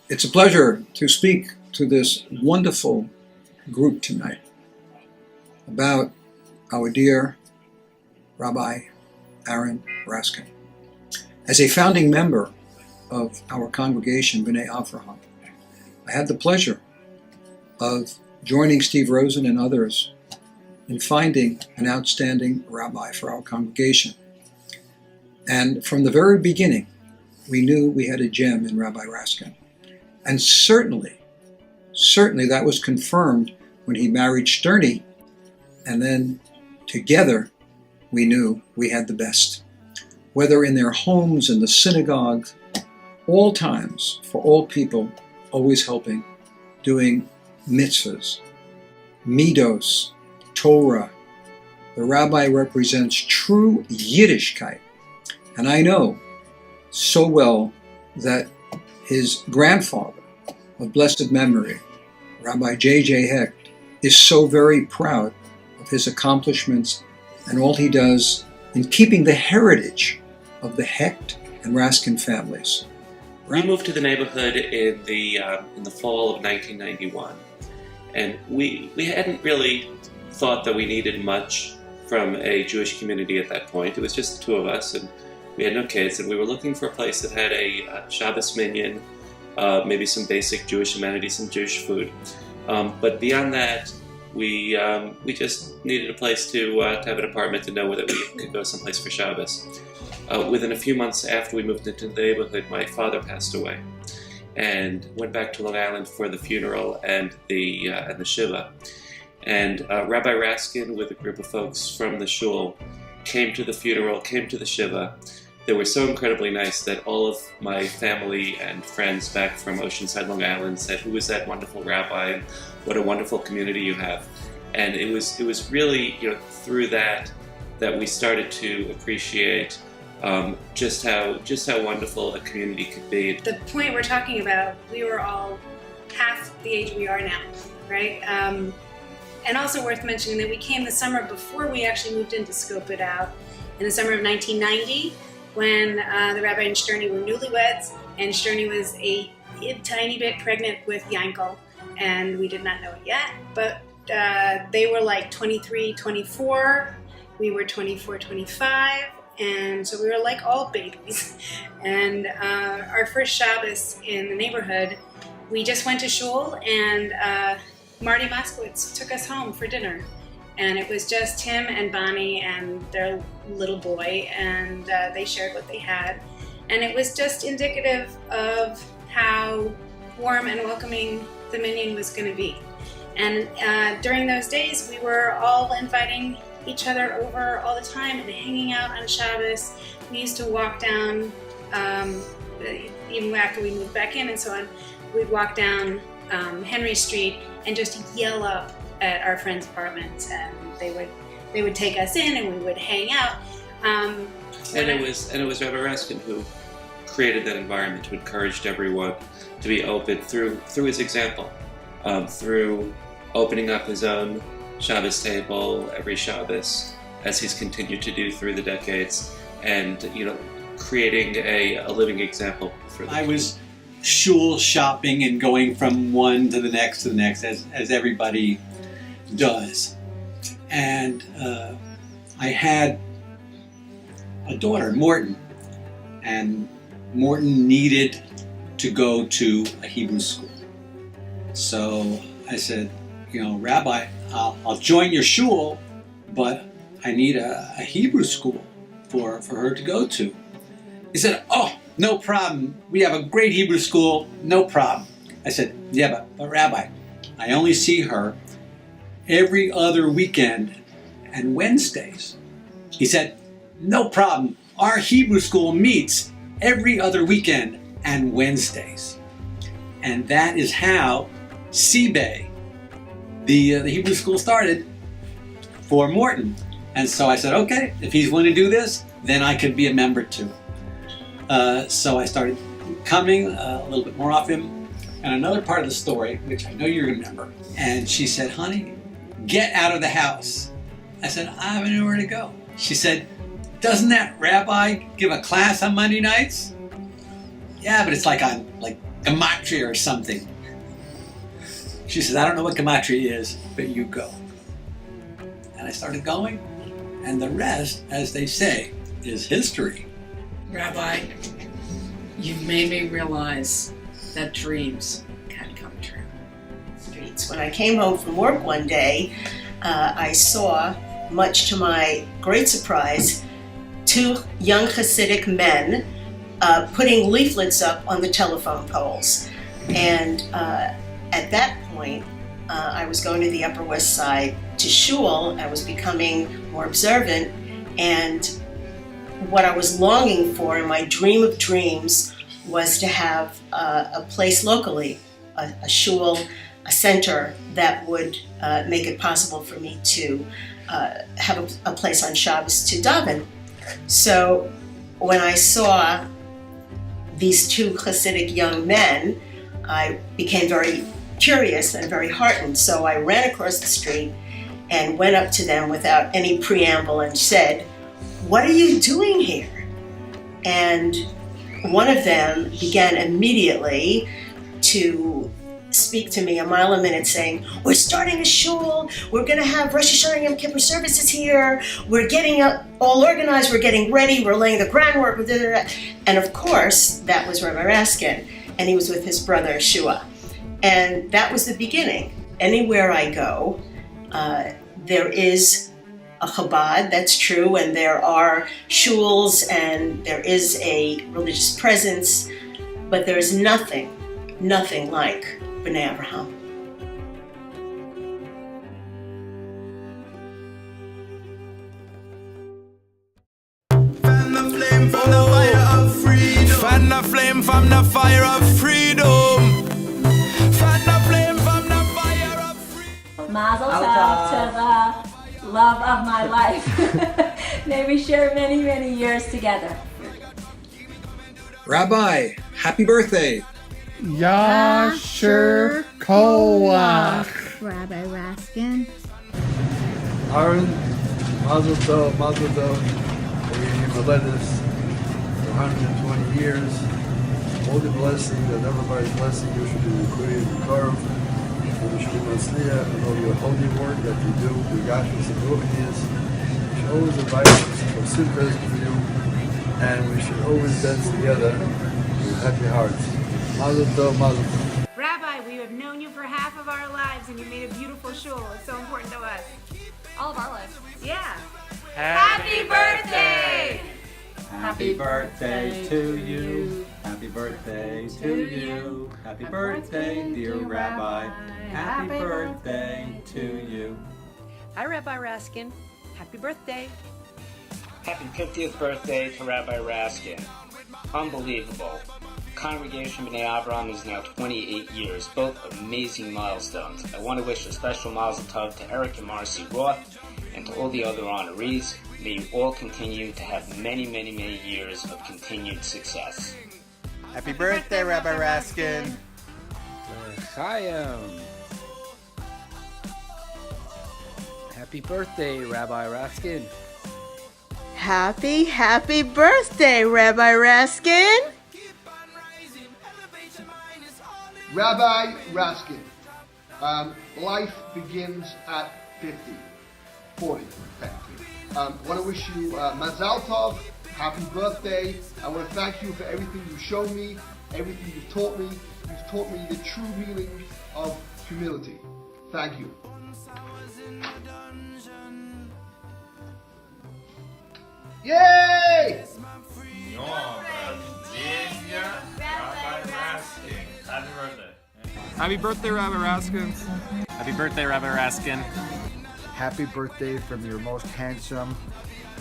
It's a pleasure to speak to this wonderful group tonight about our dear Rabbi Aaron Raskin. As a founding member of our congregation, Bnai Avraham, I had the pleasure of joining Steve Rosen and others in finding an outstanding rabbi for our congregation. And from the very beginning, we knew we had a gem in Rabbi Raskin. And certainly that was confirmed when he married Sterny, and then together we knew we had the best. Whether in their homes, in the synagogue, all times, for all people, always helping, doing mitzvahs, midos, Torah. The rabbi represents true Yiddishkeit. And I know so well that his grandfather of blessed memory, Rabbi J.J. Hecht, is so very proud of his accomplishments and all he does in keeping the heritage of the Hecht and Raskin families. We moved to the neighborhood in the fall of 1991, and we hadn't really thought that we needed much from a Jewish community at that point. It was just the two of us, and we had no kids, and we were looking for a place that had a Shabbos minyan, maybe some basic Jewish amenities, some Jewish food. But beyond that, we just needed a place to have an apartment to know that we could go someplace for Shabbos. Within a few months after we moved into the neighborhood, my father passed away, and went back to Long Island for the funeral and the shiva. And Rabbi Raskin, with a group of folks from the shul, came to the funeral, came to the shiva. They were so incredibly nice that all of my family and friends back from Oceanside, Long Island said, "Who is that wonderful rabbi? What a wonderful community you have." And it was really, through that we started to appreciate just how wonderful a community could be. The point we're talking about, we were all half the age we are now, right? And also worth mentioning that we came the summer before we actually moved in to scope it out, in the summer of 1990, when the rabbi and Sterny were newlyweds, and Sterny was a tiny bit pregnant with Yankel, and we did not know it yet, but they were like 23, 24, we were 24, 25, and so we were like all babies. And our first Shabbos in the neighborhood, we just went to shul, and Marty Moskowitz took us home for dinner. And it was just him and Bonnie and their little boy, and they shared what they had. And it was just indicative of how warm and welcoming the minyan was going to be. And during those days, we were all inviting each other over all the time and hanging out on Shabbos. We used to walk down, even after we moved back in and so on, we'd walk down Henry Street and just yell up at our friends' apartments, and they would take us in and we would hang out. And it was Rabbi Raskin who created that environment, who encouraged everyone to be open through his example, through opening up his own Shabbos table every Shabbos, as he's continued to do through the decades, and creating a living example for the community. Was shul shopping and going from one to the next as everybody does. And I had a daughter, Morton, and Morton needed to go to a Hebrew school. So I said, Rabbi, I'll join your shul, but I need a Hebrew school for her to go to. He said, "Oh, no problem. We have a great Hebrew school, no problem." I said, "Yeah, but Rabbi, I only see her every other weekend and Wednesdays." He said, "No problem. Our Hebrew school meets every other weekend and Wednesdays." And that is how Seabay, the Hebrew school, started for Morton. And so I said, okay, if he's willing to do this, then I could be a member too. So I started coming a little bit more often. And another part of the story, which I know you remember, and she said, "Honey, get out of the house." I said, "I have nowhere to go." She said, "Doesn't that rabbi give a class on Monday nights?" "Yeah, but it's like on gematria or something. She says, I don't know what gematria is, but you go. And I started going, and the rest, as they say, is history. Rabbi, you've made me realize that dreams can come true. Streets. When I came home from work one day, I saw, much to my great surprise, two young Hasidic men putting leaflets up on the telephone poles. And at that point, I was going to the Upper West Side to shul. I was becoming more observant, and what I was longing for in my dream of dreams was to have a place locally, a shul, a center that would make it possible for me to have a place on Shabbos to daven. So when I saw these two Hasidic young men, I became very curious and very heartened. So I ran across the street and went up to them without any preamble and said, "What are you doing here?" And one of them began immediately to speak to me a mile a minute, saying, "We're starting a shul, we're going to have Rosh Hashanah Yom Kippur services here, we're getting all organized, we're getting ready, we're laying the groundwork." And of course, that was Rabbi Raskin, and he was with his brother Shua. And that was the beginning. Anywhere I go, there is a Chabad, that's true, and there are shuls, and there is a religious presence, but there is nothing like Bnai Avraham. Fan the flame from the fire of freedom. Fan the flame from the fire of freedom. Fan the flame from the fire of freedom. Mazel tov to the love of my life. May we share many, many years together. Rabbi, happy birthday. Yasher Koach. Rabbi Raskin. Aaron, Mazel Tov. We've led us for 120 years. All the blessing that everybody's blessing you should be included in the Torah. You should be Masliach and all your holy work that you do, the Gashmis and Ruchnias. We should always invite us for simchas for you, and we should always dance together with happy hearts. Mazel Tov. Rabbi, we have known you for half of our lives, and you made a beautiful shul. It's so important to us. All of our lives. Yeah. Happy birthday! Happy birthday to you. Happy birthday to you. Happy birthday, dear Rabbi. Happy birthday to you. Hi, Rabbi Raskin. Happy birthday. Happy 50th birthday to Rabbi Raskin. Unbelievable. Congregation Bnei Avraham is now 28 years, both amazing milestones. I want to wish a special mazel tov to Eric and Marcy Roth and to all the other honorees. May you all continue to have many, many, many years of continued success. Happy birthday, Rabbi Raskin. L'chaim. Happy birthday, Rabbi Raskin. Happy birthday, Rabbi Raskin. Rabbi Raskin, life begins at 40, technically. I want to wish you Mazal Tov, happy birthday. I want to thank you for everything you showed me, everything you've taught me. You've taught me the true meaning of humility. Thank you. Yay! Happy birthday, Rabbi Raskin. Happy birthday, Rabbi Raskin. Happy birthday from your most handsome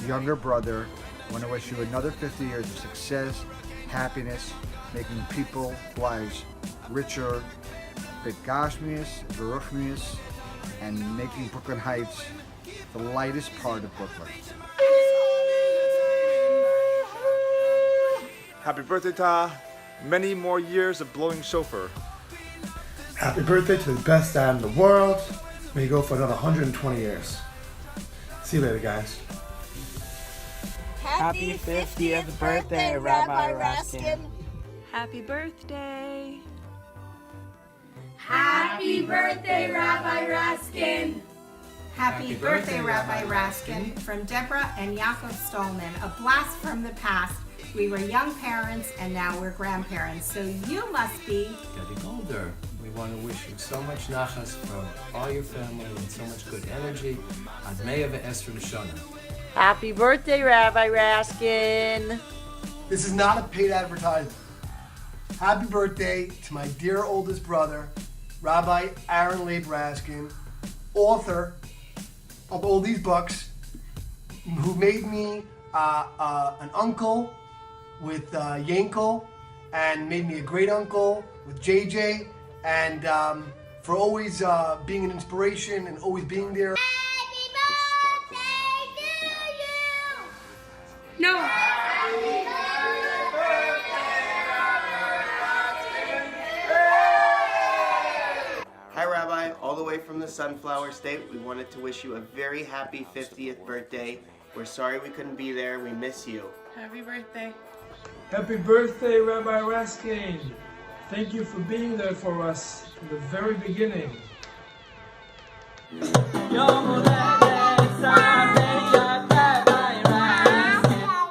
younger brother. I want to wish you another 50 years of success, happiness, making people's lives richer, begashmius, beruchmius, and making Brooklyn Heights the lightest part of Brooklyn. Happy birthday, Ta. Many more years of blowing shofar. Happy birthday to the best dad in the world. May you go for another 120 years. See you later, guys. Happy 50th birthday, Rabbi Raskin. Happy birthday. Happy birthday, Rabbi Raskin. Happy birthday, Rabbi Raskin, from Deborah and Yaakov Stolman, a blast from the past. We were young parents and now we're grandparents, so you must be getting older. We want to wish you so much nachas from all your family and so much good energy. Ad Mea ve'Esrim Shana. Happy birthday, Rabbi Raskin. This is not a paid advertisement. Happy birthday to my dear oldest brother, Rabbi Aaron Leib Raskin, author of all these books, who made me an uncle with Yankel, and made me a great uncle with JJ, and for always being an inspiration and always being there. No. Hi Rabbi, all the way from the Sunflower State. We wanted to wish you a very happy 50th birthday. We're sorry we couldn't be there. We miss you. Happy birthday. Happy birthday, Rabbi Raskin. Thank you for being there for us from the very beginning.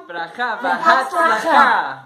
ברכה והצלחה.